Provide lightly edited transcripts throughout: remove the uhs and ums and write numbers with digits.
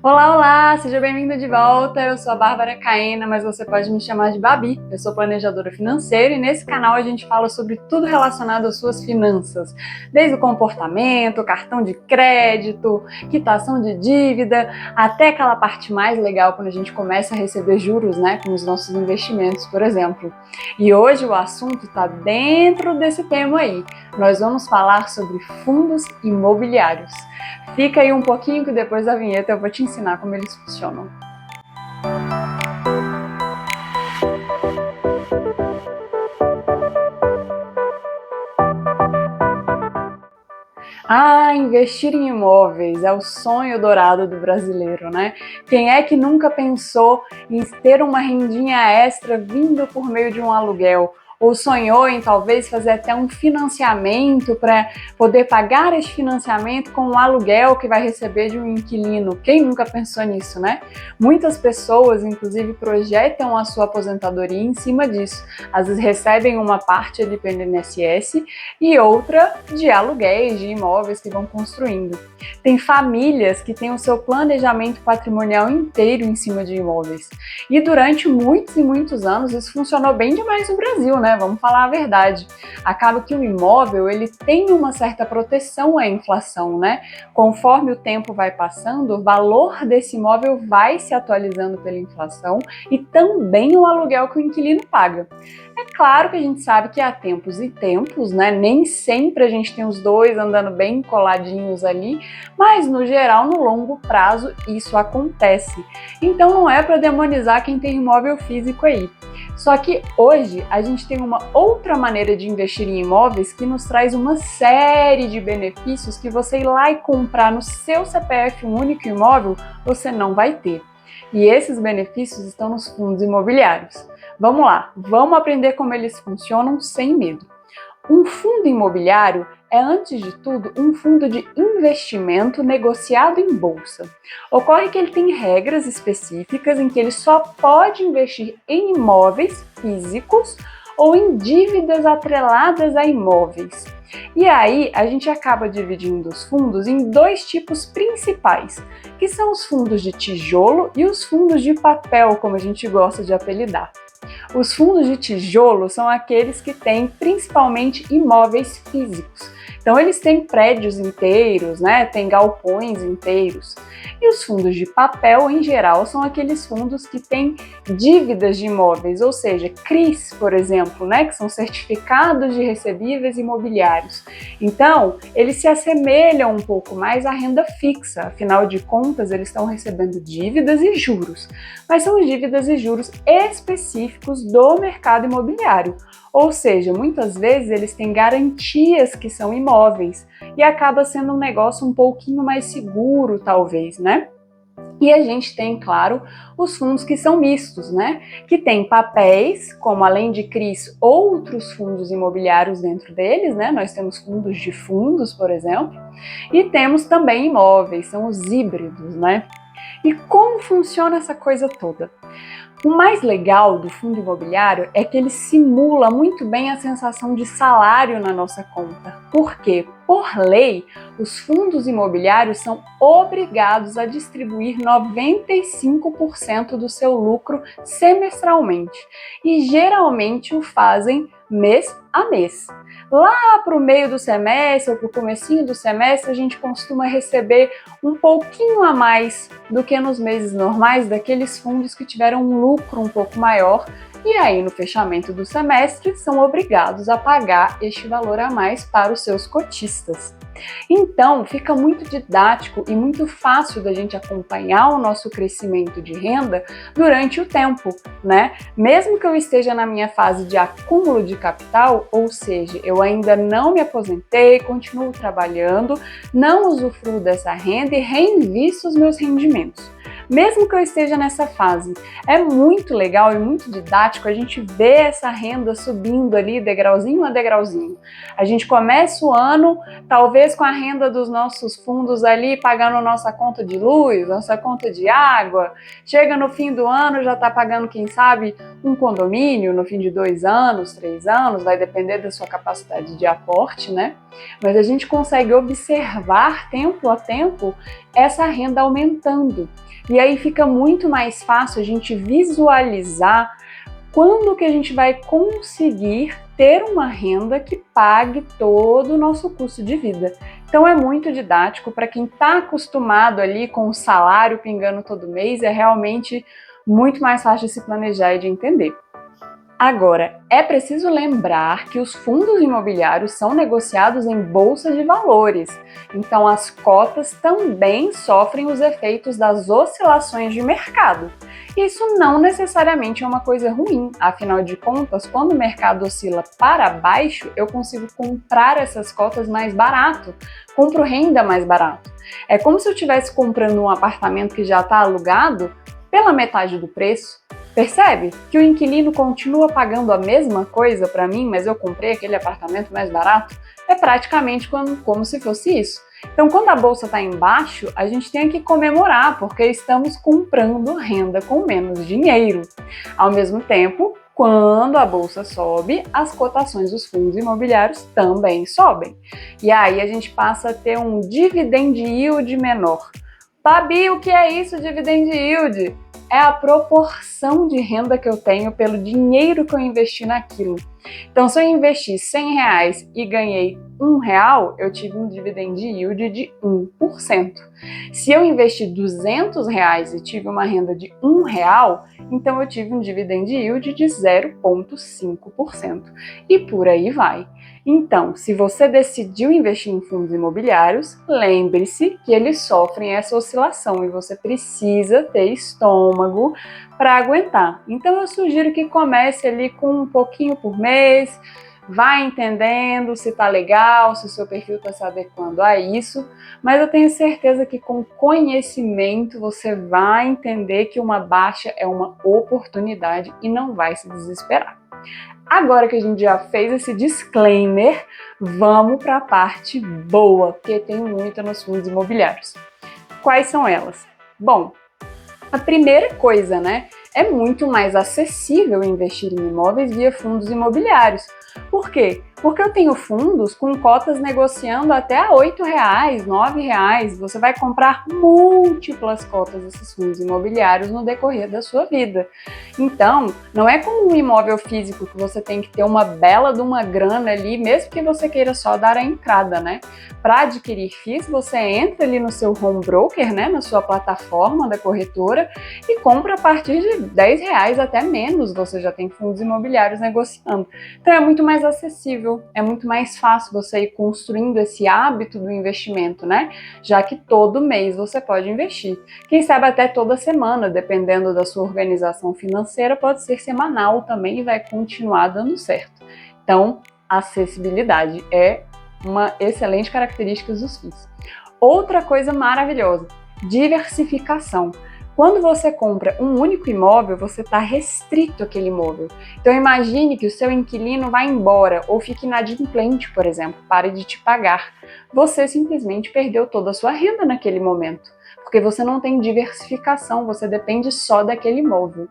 Olá, olá! Seja bem-vindo de volta. Eu sou a Bárbara Caena, mas você pode me chamar de Babi. Eu sou planejadora financeira e nesse canal a gente fala sobre tudo relacionado às suas finanças, desde o comportamento, cartão de crédito, quitação de dívida, até aquela parte mais legal quando a gente começa a receber juros, né, com os nossos investimentos, por exemplo. E hoje o assunto está dentro desse tema aí. Nós vamos falar sobre fundos imobiliários. Fica aí um pouquinho que depois da vinheta eu vou te ensinar como eles funcionam. Investir em imóveis é o sonho dourado do brasileiro, né? Quem é que nunca pensou em ter uma rendinha extra vindo por meio de um aluguel? Ou sonhou em talvez fazer até um financiamento para poder pagar esse financiamento com o aluguel que vai receber de um inquilino? Quem nunca pensou nisso, né? Muitas pessoas, inclusive, projetam a sua aposentadoria em cima disso. Às vezes recebem uma parte ali pelo INSS e outra de aluguéis de imóveis que vão construindo. Tem famílias que têm o seu planejamento patrimonial inteiro em cima de imóveis. E durante muitos e muitos anos isso funcionou bem demais no Brasil, né? Vamos falar a verdade. Acaba que o imóvel ele tem uma certa proteção à inflação, né? Conforme o tempo vai passando, o valor desse imóvel vai se atualizando pela inflação e também o aluguel que o inquilino paga. É claro que a gente sabe que há tempos e tempos, né? Nem sempre a gente tem os dois andando bem coladinhos ali, mas no geral, no longo prazo, isso acontece. Então não é para demonizar quem tem imóvel físico aí. Só que hoje a gente tem uma outra maneira de investir em imóveis que nos traz uma série de benefícios que você ir lá e comprar no seu CPF um único imóvel, você não vai ter. E esses benefícios estão nos fundos imobiliários. Vamos lá, vamos aprender como eles funcionam sem medo. Um fundo imobiliário é, antes de tudo, um fundo de investimento negociado em bolsa. Ocorre que ele tem regras específicas em que ele só pode investir em imóveis físicos ou em dívidas atreladas a imóveis. E aí a gente acaba dividindo os fundos em dois tipos principais, que são os fundos de tijolo e os fundos de papel, como a gente gosta de apelidar. Os fundos de tijolo são aqueles que têm principalmente imóveis físicos. Então eles têm prédios inteiros, né? Tem galpões inteiros. E os fundos de papel, em geral, são aqueles fundos que têm dívidas de imóveis, ou seja, CRIs, por exemplo, né? Que são certificados de recebíveis imobiliários. Então, eles se assemelham um pouco mais à renda fixa, afinal de contas, eles estão recebendo dívidas e juros, mas são dívidas e juros específicos do mercado imobiliário. Ou seja, muitas vezes eles têm garantias que são imóveis e acaba sendo um negócio um pouquinho mais seguro, talvez, né? E a gente tem, claro, os fundos que são mistos, né? Que tem papéis, como além de CRIs, outros fundos imobiliários dentro deles, né? Nós temos fundos de fundos, por exemplo, e temos também imóveis, são os híbridos, né? E como funciona essa coisa toda? O mais legal do fundo imobiliário é que ele simula muito bem a sensação de salário na nossa conta. Por quê? Por lei, os fundos imobiliários são obrigados a distribuir 95% do seu lucro semestralmente e geralmente o fazem mês a mês. Lá para o meio do semestre ou para o comecinho do semestre, a gente costuma receber um pouquinho a mais do que nos meses normais daqueles fundos que tiveram um lucro um pouco maior e aí no fechamento do semestre são obrigados a pagar este valor a mais para os seus cotistas. Então, fica muito didático e muito fácil da gente acompanhar o nosso crescimento de renda durante o tempo, né? Mesmo que eu esteja na minha fase de acúmulo de capital, ou seja, eu ainda não me aposentei, continuo trabalhando, não usufruo dessa renda e reinvisto os meus rendimentos. Mesmo que eu esteja nessa fase, é muito legal e muito didático a gente ver essa renda subindo ali degrauzinho a degrauzinho. A gente começa o ano, talvez com a renda dos nossos fundos ali, pagando nossa conta de luz, nossa conta de água. Chega no fim do ano, já está pagando, quem sabe, um condomínio no fim de 2 anos, 3 anos, vai depender da sua capacidade de aporte, né? Mas a gente consegue observar tempo a tempo essa renda aumentando. E aí fica muito mais fácil a gente visualizar quando que a gente vai conseguir ter uma renda que pague todo o nosso custo de vida. Então é muito didático para quem está acostumado ali com o salário pingando todo mês, é realmente muito mais fácil de se planejar e de entender. Agora, é preciso lembrar que os fundos imobiliários são negociados em bolsa de valores, então as cotas também sofrem os efeitos das oscilações de mercado. Isso não necessariamente é uma coisa ruim, afinal de contas, quando o mercado oscila para baixo, eu consigo comprar essas cotas mais barato, compro renda mais barato. É como se eu estivesse comprando um apartamento que já está alugado pela metade do preço. Percebe que o inquilino continua pagando a mesma coisa para mim, mas eu comprei aquele apartamento mais barato? É praticamente como se fosse isso. Então, quando a bolsa está embaixo, a gente tem que comemorar, porque estamos comprando renda com menos dinheiro. Ao mesmo tempo, quando a bolsa sobe, as cotações dos fundos imobiliários também sobem. E aí a gente passa a ter um dividend yield menor. Babi, o que é isso, dividend yield? É a proporção de renda que eu tenho pelo dinheiro que eu investi naquilo. Então, se eu investi R$100 e ganhei R$1, eu tive um dividend yield de 1%. Se eu investi R$200 e tive uma renda de R$1, então eu tive um dividend yield de 0,5%. E por aí vai. Então, se você decidiu investir em fundos imobiliários, lembre-se que eles sofrem essa oscilação e você precisa ter estômago para aguentar. Então, eu sugiro que comece ali com um pouquinho por mês, vai entendendo se tá legal, se o seu perfil está se adequando a isso, mas eu tenho certeza que com conhecimento você vai entender que uma baixa é uma oportunidade e não vai se desesperar. Agora que a gente já fez esse disclaimer, vamos para a parte boa, porque tem muita nos fundos imobiliários. Quais são elas? Bom, a primeira coisa, é muito mais acessível investir em imóveis via fundos imobiliários. Por quê? Porque eu tenho fundos com cotas negociando até a R$8, R$9. Você vai comprar múltiplas cotas desses fundos imobiliários no decorrer da sua vida. Então, não é como um imóvel físico que você tem que ter uma bela de uma grana ali, mesmo que você queira só dar a entrada, Para adquirir FIIs, você entra ali no seu home broker, na sua plataforma da corretora e compra a partir de R$10 até menos, você já tem fundos imobiliários negociando. Então é muito mais acessível, é muito mais fácil você ir construindo esse hábito do investimento, Já que todo mês você pode investir. Quem sabe até toda semana, dependendo da sua organização financeira, pode ser semanal também e vai continuar dando certo. Então, acessibilidade é uma excelente característica dos FIIs. Outra coisa maravilhosa, diversificação. Quando você compra um único imóvel, você está restrito àquele imóvel. Então imagine que o seu inquilino vá embora ou fique inadimplente, por exemplo, pare de te pagar. Você simplesmente perdeu toda a sua renda naquele momento, porque você não tem diversificação, você depende só daquele imóvel.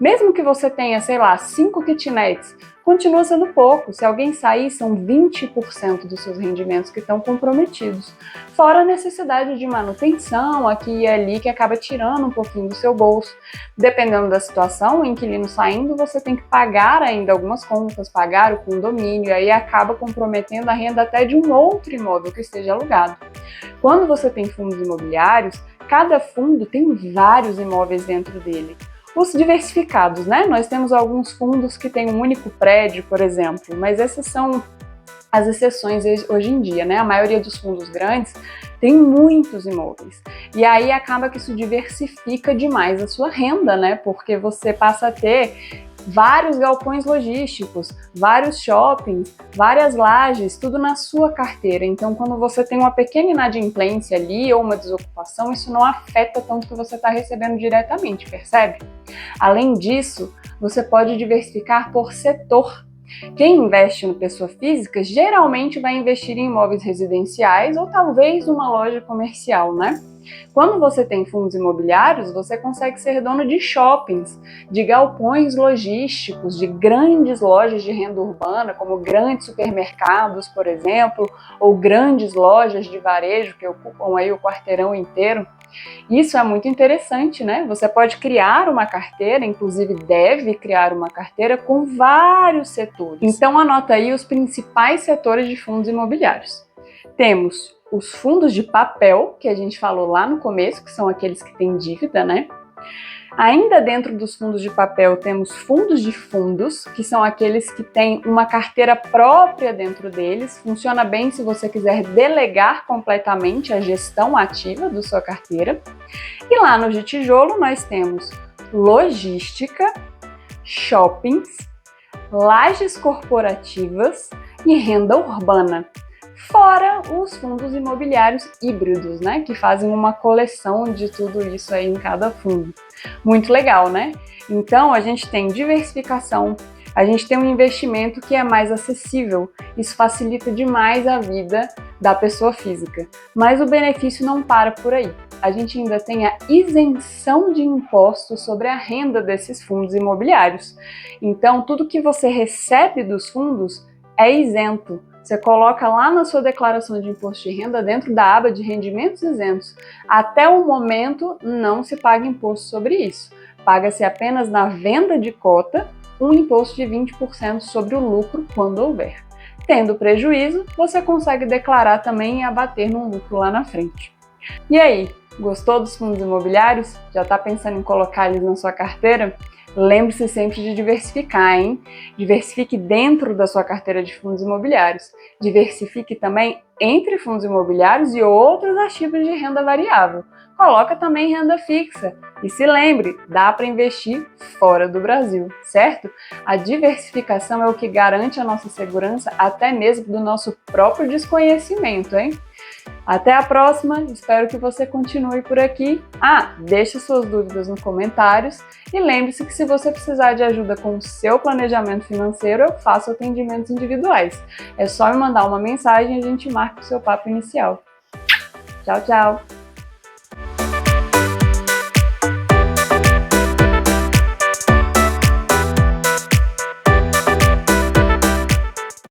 Mesmo que você tenha, 5 kitnets, continua sendo pouco. Se alguém sair, são 20% dos seus rendimentos que estão comprometidos. Fora a necessidade de manutenção aqui e ali, que acaba tirando um pouquinho do seu bolso. Dependendo da situação, o inquilino saindo, você tem que pagar ainda algumas contas, pagar o condomínio, e aí acaba comprometendo a renda até de um outro imóvel que esteja alugado. Quando você tem fundos imobiliários, cada fundo tem vários imóveis dentro dele. Os diversificados, Nós temos alguns fundos que têm um único prédio, por exemplo, mas essas são as exceções hoje em dia, A maioria dos fundos grandes tem muitos imóveis. E aí acaba que isso diversifica demais a sua renda, Porque você passa a ter vários galpões logísticos, vários shoppings, várias lajes, tudo na sua carteira. Então, quando você tem uma pequena inadimplência ali ou uma desocupação, isso não afeta tanto que você está recebendo diretamente, percebe? Além disso, você pode diversificar por setor. Quem investe no pessoa física geralmente vai investir em imóveis residenciais ou talvez uma loja comercial, Quando você tem fundos imobiliários, você consegue ser dono de shoppings, de galpões logísticos, de grandes lojas de renda urbana, como grandes supermercados, por exemplo, ou grandes lojas de varejo que ocupam aí o quarteirão inteiro. Isso é muito interessante, né? Você pode criar uma carteira, inclusive deve criar uma carteira com vários setores. Então anota aí os principais setores de fundos imobiliários. Temos os fundos de papel, que a gente falou lá no começo, que são aqueles que têm dívida, né? Ainda dentro dos fundos de papel, temos fundos de fundos, que são aqueles que têm uma carteira própria dentro deles. Funciona bem se você quiser delegar completamente a gestão ativa da sua carteira. E lá no de tijolo nós temos logística, shoppings, lajes corporativas e renda urbana. Fora os fundos imobiliários híbridos, né, que fazem uma coleção de tudo isso aí em cada fundo. Muito legal, né? Então a gente tem diversificação, a gente tem um investimento que é mais acessível, isso facilita demais a vida da pessoa física. Mas o benefício não para por aí. A gente ainda tem a isenção de impostos sobre a renda desses fundos imobiliários. Então tudo que você recebe dos fundos é isento. Você coloca lá na sua declaração de imposto de renda, dentro da aba de rendimentos isentos. Até o momento, não se paga imposto sobre isso. Paga-se apenas na venda de cota um imposto de 20% sobre o lucro, quando houver. Tendo prejuízo, você consegue declarar também e abater num lucro lá na frente. E aí, gostou dos fundos imobiliários? Já está pensando em colocar eles na sua carteira? Lembre-se sempre de diversificar, hein? Diversifique dentro da sua carteira de fundos imobiliários. Diversifique também entre fundos imobiliários e outros ativos de renda variável. Coloca também renda fixa. E se lembre, dá para investir fora do Brasil, certo? A diversificação é o que garante a nossa segurança até mesmo do nosso próprio desconhecimento, hein? Até a próxima, espero que você continue por aqui. Deixe suas dúvidas nos comentários e lembre-se que se você precisar de ajuda com o seu planejamento financeiro, eu faço atendimentos individuais. É só me mandar uma mensagem e a gente marca o seu papo inicial. Tchau, tchau!